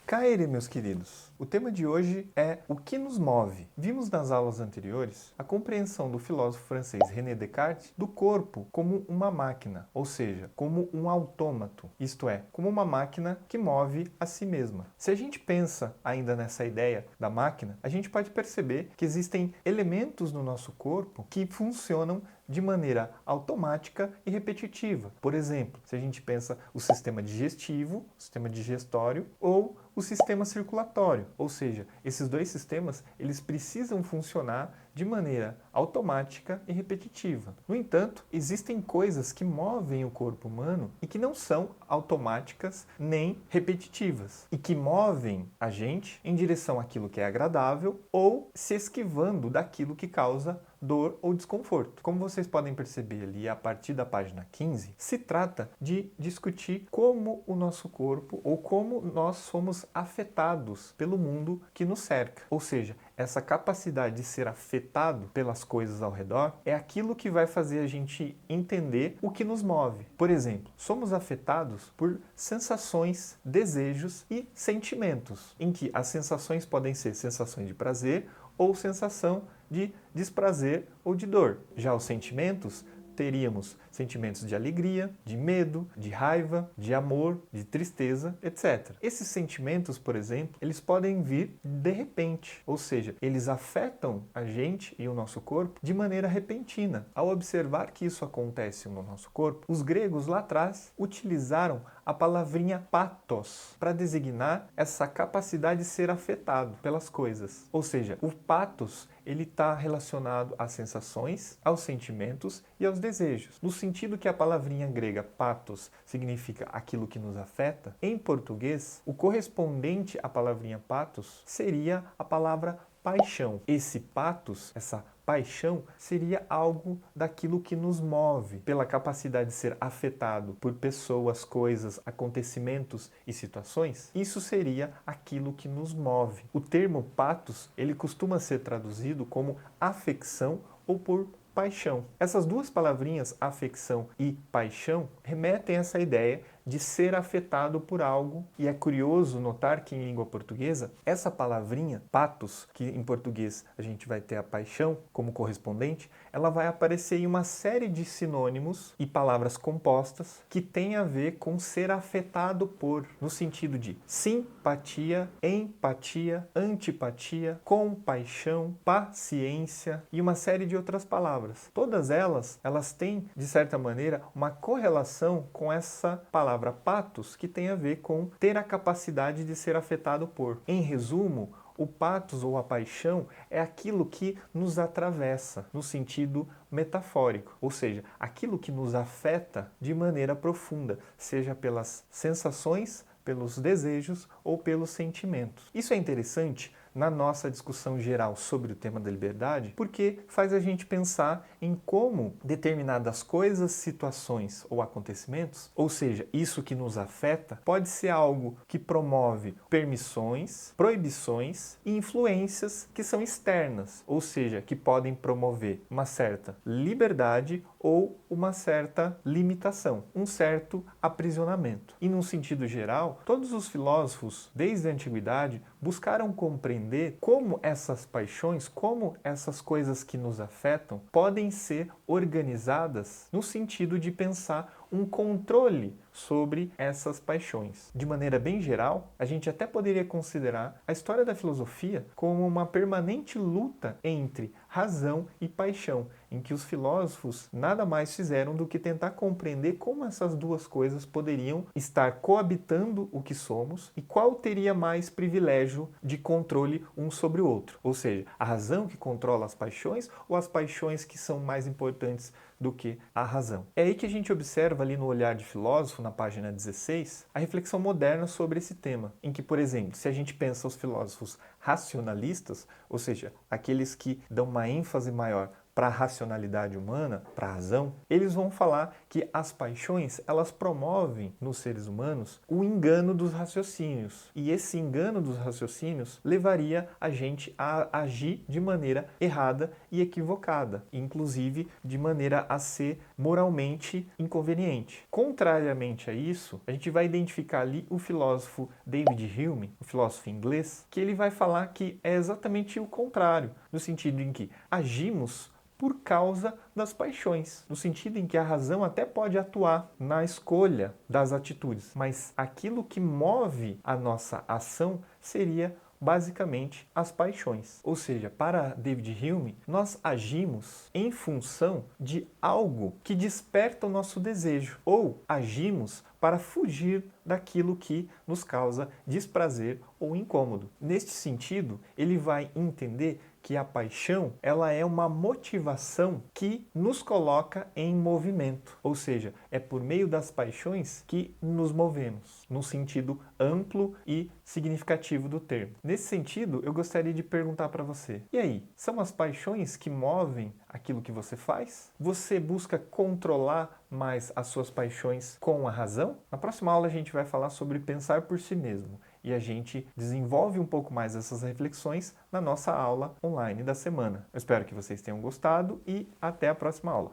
Caere, meus queridos! O tema de hoje é o que nos move. Vimos nas aulas anteriores a compreensão do filósofo francês René Descartes do corpo como uma máquina, ou seja, como um autômato, isto é, como uma máquina que move a si mesma. Se a gente pensa ainda nessa ideia da máquina, a gente pode perceber que existem elementos no nosso corpo que funcionam de maneira automática e repetitiva. Por exemplo, se a gente pensa o sistema digestivo, o sistema digestório ou o sistema circulatório, ou seja, esses dois sistemas eles precisam funcionar de maneira automática e repetitiva. No entanto, existem coisas que movem o corpo humano e que não são automáticas nem repetitivas e que movem a gente em direção àquilo que é agradável ou se esquivando daquilo que causa dor ou desconforto. Como vocês podem perceber ali a partir da página 15, se trata de discutir como o nosso corpo ou como nós somos afetados pelo mundo que nos cerca. Ou seja, essa capacidade de ser afetado pelas coisas ao redor é aquilo que vai fazer a gente entender o que nos move. Por exemplo, somos afetados por sensações, desejos e sentimentos, em que as sensações podem ser sensações de prazer ou sensação de desprazer ou de dor. Já os sentimentos, teríamos sentimentos de alegria, de medo, de raiva, de amor, de tristeza, etc. Esses sentimentos, por exemplo, eles podem vir de repente, ou seja, eles afetam a gente e o nosso corpo de maneira repentina. Ao observar que isso acontece no nosso corpo, os gregos lá atrás utilizaram a palavrinha pathos para designar essa capacidade de ser afetado pelas coisas. Ou seja, o pathos ele está relacionado às sensações, aos sentimentos e aos desejos. No sentido que a palavrinha grega pathos significa aquilo que nos afeta, em português, o correspondente à palavrinha pathos seria a palavra paixão. Esse pathos, essa paixão, seria algo daquilo que nos move, pela capacidade de ser afetado por pessoas, coisas, acontecimentos e situações. Isso seria aquilo que nos move. O termo pathos, ele costuma ser traduzido como afecção ou por paixão. Essas duas palavrinhas, afecção e paixão, remetem a essa ideia de ser afetado por algo. E é curioso notar que em língua portuguesa, essa palavrinha, pathos, que em português a gente vai ter a paixão como correspondente, ela vai aparecer em uma série de sinônimos e palavras compostas que tem a ver com ser afetado por, no sentido de simpatia, empatia, antipatia, compaixão, paciência e uma série de outras palavras. Todas elas têm, de certa maneira, uma correlação com essa palavra pathos, que tem a ver com ter a capacidade de ser afetado por. Em resumo, o pathos ou a paixão é aquilo que nos atravessa no sentido metafórico, ou seja, aquilo que nos afeta de maneira profunda, seja pelas sensações, pelos desejos ou pelos sentimentos. Isso é interessante na nossa discussão geral sobre o tema da liberdade, porque faz a gente pensar em como determinadas coisas, situações ou acontecimentos, ou seja, isso que nos afeta, pode ser algo que promove permissões, proibições e influências que são externas, ou seja, que podem promover uma certa liberdade ou uma certa limitação, um certo aprisionamento. E num sentido geral, todos os filósofos, desde a antiguidade, buscaram compreender como essas paixões, como essas coisas que nos afetam, podem ser organizadas no sentido de pensar um controle sobre essas paixões. De maneira bem geral, a gente até poderia considerar a história da filosofia como uma permanente luta entre razão e paixão, em que os filósofos nada mais fizeram do que tentar compreender como essas duas coisas poderiam estar coabitando o que somos e qual teria mais privilégio de controle um sobre o outro. Ou seja, a razão que controla as paixões ou as paixões que são mais importantes do que a razão. É aí que a gente observa ali no Olhar de Filósofo, na página 16, a reflexão moderna sobre esse tema, em que, por exemplo, se a gente pensa os filósofos racionalistas, ou seja, aqueles que dão uma ênfase maior para a racionalidade humana, para a razão, eles vão falar que as paixões, elas promovem nos seres humanos o engano dos raciocínios. E esse engano dos raciocínios levaria a gente a agir de maneira errada e equivocada, inclusive de maneira a ser moralmente inconveniente. Contrariamente a isso, a gente vai identificar ali o filósofo David Hume, o filósofo inglês, que ele vai falar que é exatamente o contrário, no sentido em que agimos por causa das paixões, no sentido em que a razão até pode atuar na escolha das atitudes, mas aquilo que move a nossa ação seria basicamente as paixões. Ou seja, para David Hume, nós agimos em função de algo que desperta o nosso desejo, ou agimos para fugir daquilo que nos causa desprazer ou incômodo. Neste sentido, ele vai entender que a paixão, ela é uma motivação que nos coloca em movimento, ou seja, é por meio das paixões que nos movemos, num sentido amplo e significativo do termo. Nesse sentido, eu gostaria de perguntar para você: e aí, são as paixões que movem aquilo que você faz? Você busca controlar mais as suas paixões com a razão? Na próxima aula a gente vai falar sobre pensar por si mesmo e a gente desenvolve um pouco mais essas reflexões na nossa aula online da semana. Eu espero que vocês tenham gostado e até a próxima aula.